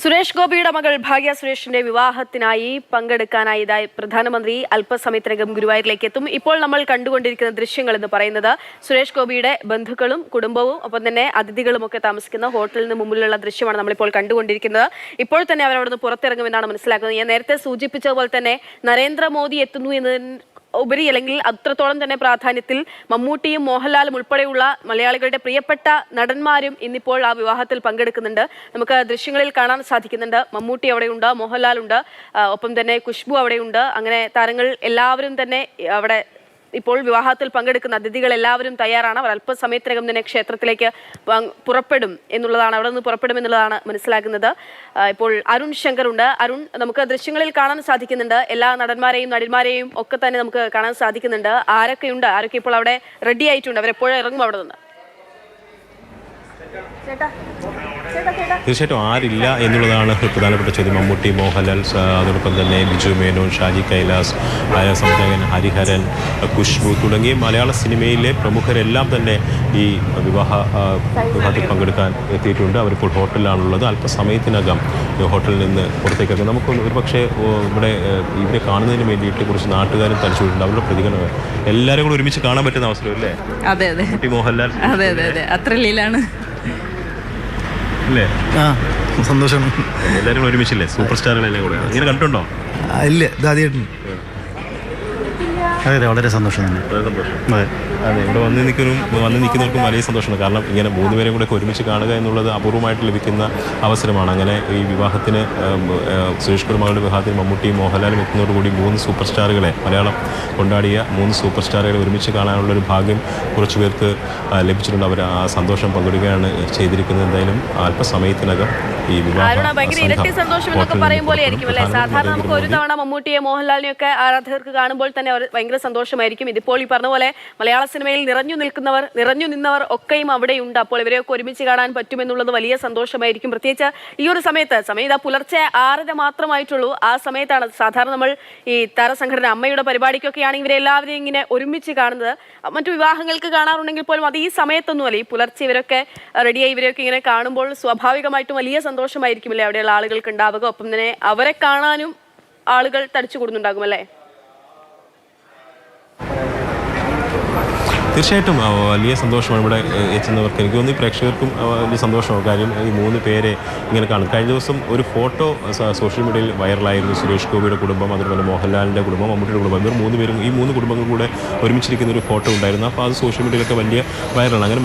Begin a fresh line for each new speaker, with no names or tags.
സുരേഷ് ഗോപിയുടെ മകൾ ഭാഗ്യ സുരേഷിന്റെ വിവാഹത്തിനായി പങ്കെടുക്കാനായി പ്രധാനമന്ത്രി അല്പസമയത്തിനകം ഗുരുവായൂരിലേക്ക് എത്തും. ഇപ്പോൾ നമ്മൾ കണ്ടുകൊണ്ടിരിക്കുന്ന ദൃശ്യങ്ങൾ എന്ന് പറയുന്നത് സുരേഷ് ഗോപിയുടെ ബന്ധുക്കളും കുടുംബവും ഒപ്പം തന്നെ അതിഥികളും ഒക്കെ താമസിക്കുന്ന ഹോട്ടലിന് മുമ്പിലുള്ള ദൃശ്യമാണ് നമ്മളിപ്പോൾ കണ്ടുകൊണ്ടിരിക്കുന്നത്. ഇപ്പോൾ തന്നെ അവരവിടുന്ന് പുറത്തിറങ്ങുമെന്നാണ് മനസ്സിലാക്കുന്നത്. ഞാൻ നേരത്തെ സൂചിപ്പിച്ചതുപോലെ തന്നെ നരേന്ദ്രമോദി എത്തുന്നു എന്നതിന് ഉപരി അല്ലെങ്കിൽ അത്രത്തോളം തന്നെ പ്രാധാന്യത്തിൽ മമ്മൂട്ടിയും മോഹൻലാലും ഉൾപ്പെടെയുള്ള മലയാളികളുടെ പ്രിയപ്പെട്ട നടന്മാരും ഇന്നിപ്പോൾ ആ വിവാഹത്തിൽ പങ്കെടുക്കുന്നുണ്ട്. നമുക്ക് ദൃശ്യങ്ങളിൽ കാണാൻ സാധിക്കുന്നുണ്ട്. മമ്മൂട്ടി അവിടെയുണ്ട്, മോഹൻലാൽ ഉണ്ട്, ഒപ്പം തന്നെ ഖുശ്ബു അവിടെയുണ്ട്. അങ്ങനെ താരങ്ങൾ എല്ലാവരും തന്നെ അവിടെ ഇപ്പോൾ വിവാഹത്തിൽ പങ്കെടുക്കുന്ന അതിഥികൾ എല്ലാവരും തയ്യാറാണ്. അവർ അല്പസമയത്തിനകം തന്നെ ക്ഷേത്രത്തിലേക്ക് പുറപ്പെടും എന്നുള്ളതാണ്, അവിടെ നിന്ന് പുറപ്പെടും എന്നുള്ളതാണ് മനസ്സിലാക്കുന്നത്. ഇപ്പോൾ അരുൺ ശങ്കർ ഉണ്ട്. അരുൺ, നമുക്ക് ദൃശ്യങ്ങളിൽ കാണാൻ സാധിക്കുന്നുണ്ട്. എല്ലാ നടന്മാരെയും നടിമാരെയും ഒക്കെ തന്നെ നമുക്ക് കാണാൻ സാധിക്കുന്നുണ്ട്. ആരൊക്കെ ഇപ്പോൾ അവിടെ റെഡി ആയിട്ടുണ്ട്? അവരെപ്പോഴും ഇറങ്ങും അവിടെ നിന്ന്?
തീർച്ചയായിട്ടും ആരില്ല എന്നുള്ളതാണ് പ്രധാനപ്പെട്ട ചോദ്യം. മമ്മൂട്ടി, മോഹൻലാൽ, അതോടൊപ്പം തന്നെ ബിജു മേനോൻ, ഷാജി കൈലാസ്, സംവിധായകൻ ഹരിഹരൻ, ഖുശ്ബു തുടങ്ങിയ മലയാള സിനിമയിലെ പ്രമുഖരെല്ലാം തന്നെ ഈ വിവാഹത്തിൽ പങ്കെടുക്കാൻ എത്തിയിട്ടുണ്ട്. അവരിപ്പോൾ ഹോട്ടലിലാണുള്ളത്. അല്പസമയത്തിനകം ഹോട്ടലിൽ നിന്ന് പുറത്തേക്കൊക്കെ നമുക്ക് ഒരുപക്ഷെ ഇവിടെ ഇവരെ കാണുന്നതിന് വേണ്ടിയിട്ട് കുറച്ച് നാട്ടുകാരും തലച്ചുവിട്ടുണ്ട്. അവരുടെ പ്രതികരണം എല്ലാവരും കൂടെ ഒരുമിച്ച് കാണാൻ പറ്റുന്ന അവസരം അല്ലേ?
അതെ അതെ,
മമ്മൂട്ടി, മോഹൻലാൽ,
അതെ അതെ അതെ, അത്ര ലീലാണ്
അല്ലേ?
സന്തോഷം.
എല്ലാവരും ഒരുമിച്ചില്ലേ? സൂപ്പർ സ്റ്റാറുകളെല്ലാം കൂടെ ഇങ്ങനെ കണ്ടിട്ടുണ്ടോ?
ഇല്ല, ഇത് ആദ്യമായിട്ടുണ്ട്. അതെ അതെ, വളരെ സന്തോഷം.
അതെ, ഇവിടെ വന്ന് നിൽക്കുന്നവർക്കും വലിയ സന്തോഷമാണ്. കാരണം ഇങ്ങനെ മൂന്നുപേരെയും കൂടെ ഒരുമിച്ച് കാണുക എന്നുള്ളത് അപൂർവമായിട്ട് ലഭിക്കുന്ന അവസരമാണ്. അങ്ങനെ ഈ വിവാഹത്തിന് സുരേഷ് ഗോപി മകളുടെ വിവാഹത്തിന് മമ്മൂട്ടിയും മോഹൻലാലും എത്തുന്നതോടുകൂടി മൂന്ന് സൂപ്പർ സ്റ്റാറുകളെ, മലയാളം കൊണ്ടാടിയ മൂന്ന് സൂപ്പർ സ്റ്റാറുകളെ ഒരുമിച്ച് കാണാനുള്ളൊരു ഭാഗ്യം കുറച്ച് പേർക്ക് ലഭിച്ചിട്ടുണ്ട്. അവർ ആ സന്തോഷം പങ്കിടുകയാണ് ചെയ്തിരിക്കുന്നത്. എന്തായാലും അല്പസമയത്തിനകം ഈ വിവാഹം
ഇരട്ടി സന്തോഷം എന്നൊക്കെ പറയും പോലെ ആയിരിക്കും അല്ലേ? സാധാരണ നമുക്ക് ഒരു തവണ മമ്മൂട്ടിയെ മോഹൻലാലിനെയും ഒക്കെ ആരാധകർക്ക് കാണുമ്പോൾ തന്നെ ഭയങ്കര സന്തോഷമായിരിക്കും. ഇതിപ്പോൾ ഈ പറഞ്ഞ പോലെ മലയാള സിനിമയിൽ നിറഞ്ഞു നിന്നവർ ഒക്കെയും അവിടെയുണ്ട്. അപ്പോൾ ഇവരെയൊക്കെ ഒരുമിച്ച് കാണാൻ പറ്റുമെന്നുള്ളത് വലിയ സന്തോഷമായിരിക്കും. പ്രത്യേകിച്ച് ഈ ഒരു സമയത്ത് പുലർച്ചെ 6:30 മാത്രമായിട്ടുള്ളൂ. ആ സമയത്താണ് സാധാരണ നമ്മൾ ഈ താരസംഘടന അമ്മയുടെ പരിപാടിക്കൊക്കെയാണ് ഇവരെല്ലാവരെയും ഇങ്ങനെ ഒരുമിച്ച് കാണുന്നത്. മറ്റു വിവാഹങ്ങൾക്ക് കാണാറുണ്ടെങ്കിൽ പോലും അത് ഈ സമയത്തൊന്നുമല്ല. ഈ പുലർച്ചെ ഇവരൊക്കെ റെഡിയായി ഇവരൊക്കെ ഇങ്ങനെ കാണുമ്പോൾ സ്വാഭാവികമായിട്ടും വലിയ സന്തോഷമായിരിക്കുമല്ലേ അവിടെയുള്ള ആളുകൾക്ക് ഉണ്ടാവുക. ഒപ്പം തന്നെ അവരെ കാണാനും ആളുകൾ തടിച്ചു കൂടുന്നുണ്ടാകും അല്ലേ?
തീർച്ചയായിട്ടും വലിയ സന്തോഷമാണ് ഇവിടെ എത്തുന്നവർക്ക്. എനിക്ക് തോന്നുന്നു പ്രേക്ഷകർക്കും വലിയ സന്തോഷമാണ്. കാര്യം ഈ മൂന്ന് പേരെ ഇങ്ങനെ കാണും. കഴിഞ്ഞ ദിവസം ഒരു ഫോട്ടോ സോഷ്യൽ മീഡിയയിൽ വൈറലായിരുന്നു. സുരേഷ് ഗോപിയുടെ കുടുംബം, അതുപോലെ മോഹൻലാലിൻ്റെ കുടുംബം, മമ്മൂട്ടിയുടെ കുടുംബം, ഇവർ മൂന്ന് പേരും ഈ മൂന്ന് കുടുംബങ്ങൾ കൂടെ ഒരുമിച്ചിരിക്കുന്ന ഒരു ഫോട്ടോ ഉണ്ടായിരുന്നു. അപ്പോൾ അത് സോഷ്യൽ മീഡിയയിലൊക്കെ വലിയ വൈറലാണ്. അങ്ങനെ